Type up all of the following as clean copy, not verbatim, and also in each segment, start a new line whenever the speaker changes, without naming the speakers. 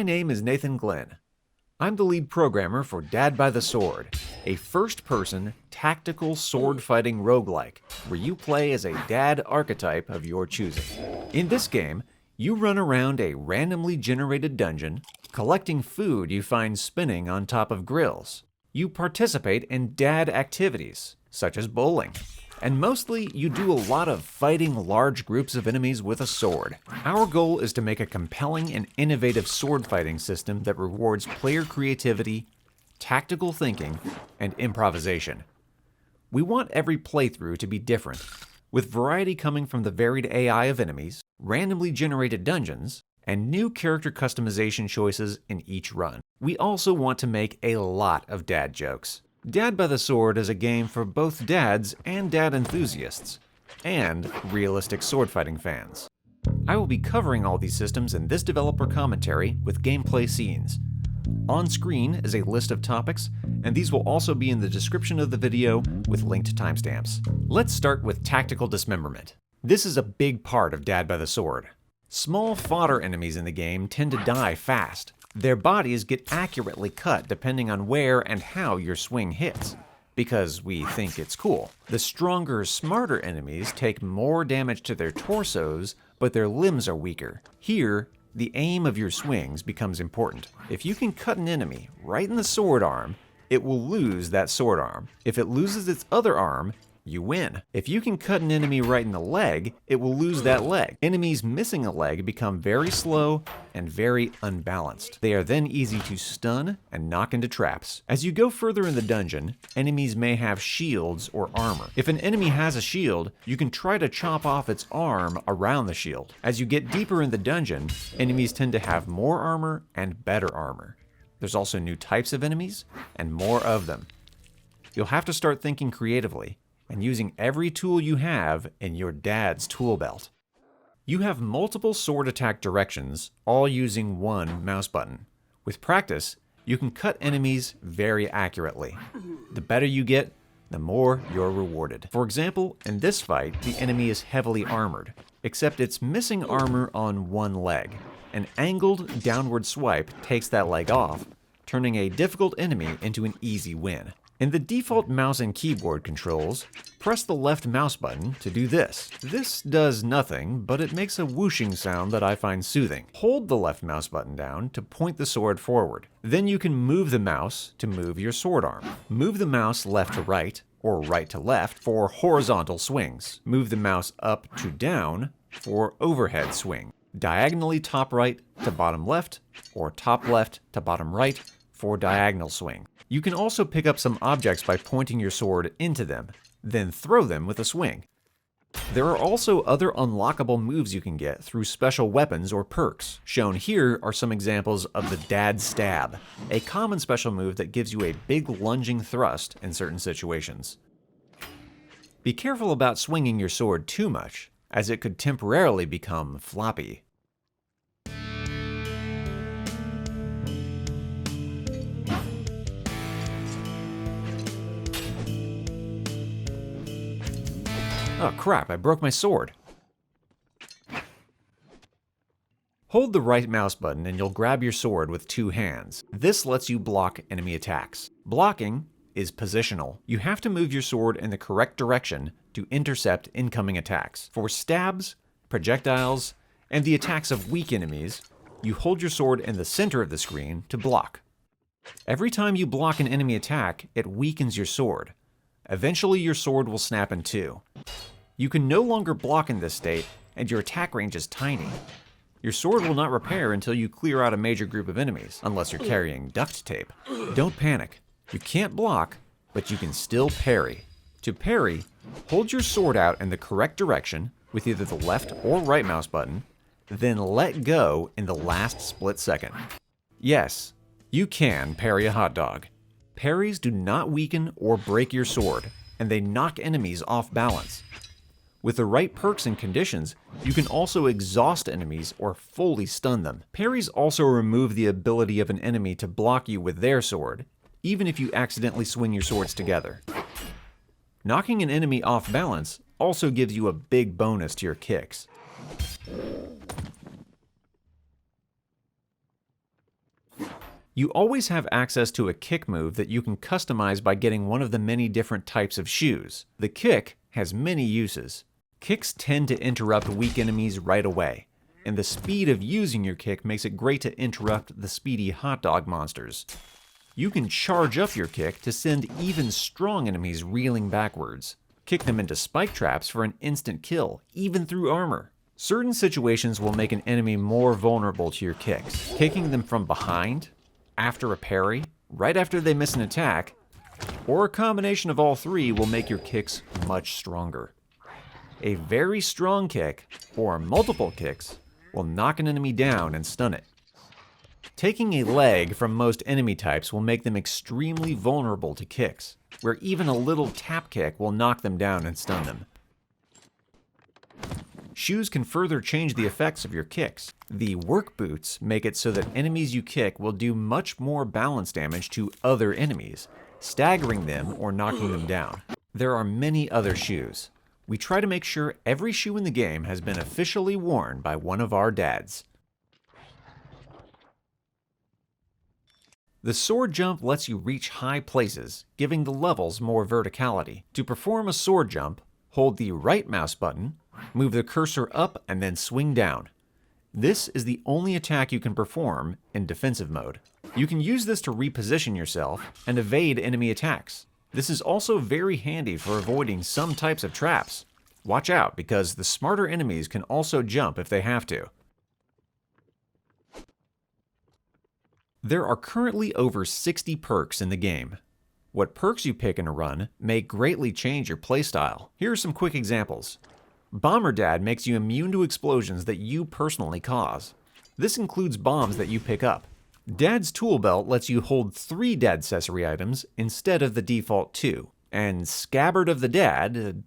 My name is Nathan Glenn. I'm the lead programmer for Dad by the Sword, a first-person, tactical sword-fighting roguelike, where you play as a dad archetype of your choosing. In this game, you run around a randomly generated dungeon, collecting food you find spinning on top of grills. You participate in dad activities, such as bowling. And mostly, you do a lot of fighting large groups of enemies with a sword. Our goal is to make a compelling and innovative sword fighting system that rewards player creativity, tactical thinking, and improvisation. We want every playthrough to be different, with variety coming from the varied AI of enemies, randomly generated dungeons, and new character customization choices in each run. We also want to make a lot of dad jokes. Dad by the Sword is a game for both dads and dad enthusiasts, and realistic sword fighting fans. I will be covering all these systems in this developer commentary with gameplay scenes. On screen is a list of topics, and these will also be in the description of the video with linked timestamps. Let's start with tactical dismemberment. This is a big part of Dad by the Sword. Small fodder enemies in the game tend to die fast. Their bodies get accurately cut depending on where and how your swing hits, because we think it's cool. The stronger, smarter enemies take more damage to their torsos, but their limbs are weaker. Here, the aim of your swings becomes important. If you can cut an enemy right in the sword arm, it will lose that sword arm. If it loses its other arm, you win. If you can cut an enemy right in the leg, it will lose that leg. Enemies missing a leg become very slow and very unbalanced. They are then easy to stun and knock into traps. As you go further in the dungeon, enemies may have shields or armor. If an enemy has a shield, you can try to chop off its arm around the shield. As you get deeper in the dungeon, enemies tend to have more armor and better armor. There's also new types of enemies and more of them. You'll have to start thinking creatively and using every tool you have in your dad's tool belt. You have multiple sword attack directions, all using one mouse button. With practice, you can cut enemies very accurately. The better you get, the more you're rewarded. For example, in this fight, the enemy is heavily armored, except it's missing armor on one leg. An angled downward swipe takes that leg off, turning a difficult enemy into an easy win. In the default mouse and keyboard controls, press the left mouse button to do this. This does nothing, but it makes a whooshing sound that I find soothing. Hold the left mouse button down to point the sword forward. Then you can move the mouse to move your sword arm. Move the mouse left to right, or right to left, for horizontal swings. Move the mouse up to down for overhead swing. Diagonally top right to bottom left, or top left to bottom right for diagonal swing. You can also pick up some objects by pointing your sword into them, then throw them with a swing. There are also other unlockable moves you can get through special weapons or perks. Shown here are some examples of the Dad Stab, a common special move that gives you a big lunging thrust in certain situations. Be careful about swinging your sword too much, as it could temporarily become floppy. Oh crap, I broke my sword. Hold the right mouse button and you'll grab your sword with two hands. This lets you block enemy attacks. Blocking is positional. You have to move your sword in the correct direction to intercept incoming attacks. For stabs, projectiles, and the attacks of weak enemies, you hold your sword in the center of the screen to block. Every time you block an enemy attack, it weakens your sword. Eventually your sword will snap in two. You can no longer block in this state, and your attack range is tiny. Your sword will not repair until you clear out a major group of enemies, unless you're carrying duct tape. Don't panic. You can't block, but you can still parry. To parry, hold your sword out in the correct direction with either the left or right mouse button, then let go in the last split second. Yes, you can parry a hot dog. Parries do not weaken or break your sword, and they knock enemies off balance. With the right perks and conditions, you can also exhaust enemies or fully stun them. Parries also remove the ability of an enemy to block you with their sword, even if you accidentally swing your swords together. Knocking an enemy off balance also gives you a big bonus to your kicks. You always have access to a kick move that you can customize by getting one of the many different types of shoes. The kick has many uses. Kicks tend to interrupt weak enemies right away, and the speed of using your kick makes it great to interrupt the speedy hot dog monsters. You can charge up your kick to send even strong enemies reeling backwards. Kick them into spike traps for an instant kill, even through armor. Certain situations will make an enemy more vulnerable to your kicks. Kicking them from behind, after a parry, right after they miss an attack, or a combination of all three will make your kicks much stronger. A very strong kick, or multiple kicks, will knock an enemy down and stun it. Taking a leg from most enemy types will make them extremely vulnerable to kicks, where even a little tap kick will knock them down and stun them. Shoes can further change the effects of your kicks. The work boots make it so that enemies you kick will do much more balance damage to other enemies, staggering them or knocking them down. There are many other shoes. We try to make sure every shoe in the game has been officially worn by one of our dads. The sword jump lets you reach high places, giving the levels more verticality. To perform a sword jump, hold the right mouse button, move the cursor up, and then swing down. This is the only attack you can perform in defensive mode. You can use this to reposition yourself and evade enemy attacks. This is also very handy for avoiding some types of traps. Watch out, because the smarter enemies can also jump if they have to. There are currently over 60 perks in the game. What perks you pick in a run may greatly change your playstyle. Here are some quick examples. Bomber Dad makes you immune to explosions that you personally cause. This includes bombs that you pick up. Dad's Tool Belt lets you hold 3 Dadcessory items instead of the default 2. And Scabbard of the Dad,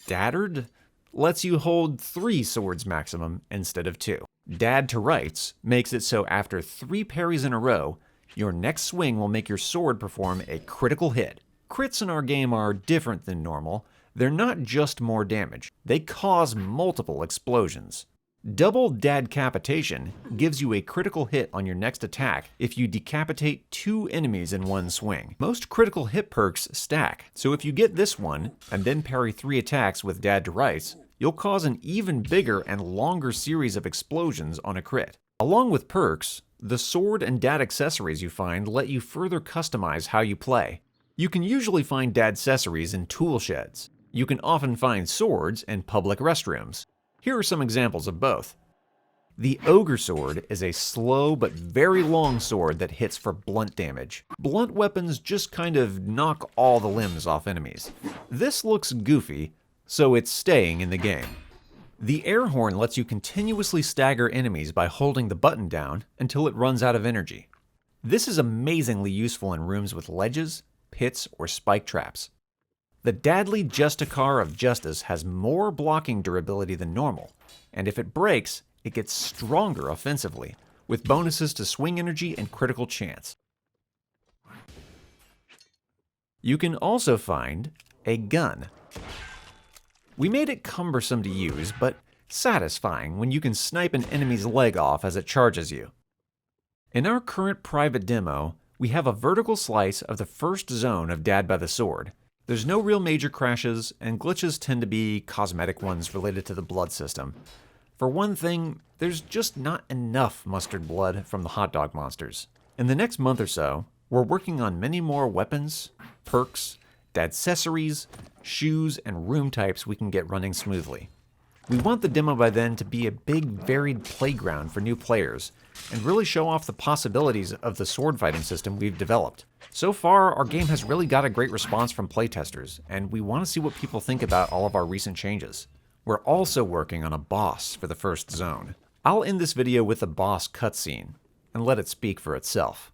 Daddard, lets you hold 3 swords maximum instead of 2. Dad to Rights makes it so after 3 parries in a row, your next swing will make your sword perform a critical hit. Crits in our game are different than normal. They're not just more damage, they cause multiple explosions. Double Dadcapitation gives you a critical hit on your next attack if you decapitate 2 enemies in one swing. Most critical hit perks stack, so if you get this one and then parry 3 attacks with Dad to Rights, you'll cause an even bigger and longer series of explosions on a crit. Along with perks, the sword and dad accessories you find let you further customize how you play. You can usually find Dadcessories in tool sheds. You can often find swords in public restrooms. Here are some examples of both. The Ogre Sword is a slow but very long sword that hits for blunt damage. Blunt weapons just kind of knock all the limbs off enemies. This looks goofy, so it's staying in the game. The Air Horn lets you continuously stagger enemies by holding the button down until it runs out of energy. This is amazingly useful in rooms with ledges, pits, or spike traps. The Dadly Justicar of Justice has more blocking durability than normal, and if it breaks, it gets stronger offensively, with bonuses to swing energy and critical chance. You can also find a gun. We made it cumbersome to use, but satisfying when you can snipe an enemy's leg off as it charges you. In our current private demo, we have a vertical slice of the first zone of Dad by the Sword. There's no real major crashes, and glitches tend to be cosmetic ones related to the blood system. For one thing, there's just not enough mustard blood from the hot dog monsters. In the next month or so, we're working on many more weapons, perks, Dadcessories, shoes, and room types we can get running smoothly. We want the demo by then to be a big, varied playground for new players, and really show off the possibilities of the sword fighting system we've developed. So far, our game has really got a great response from playtesters, and we want to see what people think about all of our recent changes. We're also working on a boss for the first zone. I'll end this video with the boss cutscene, and let it speak for itself.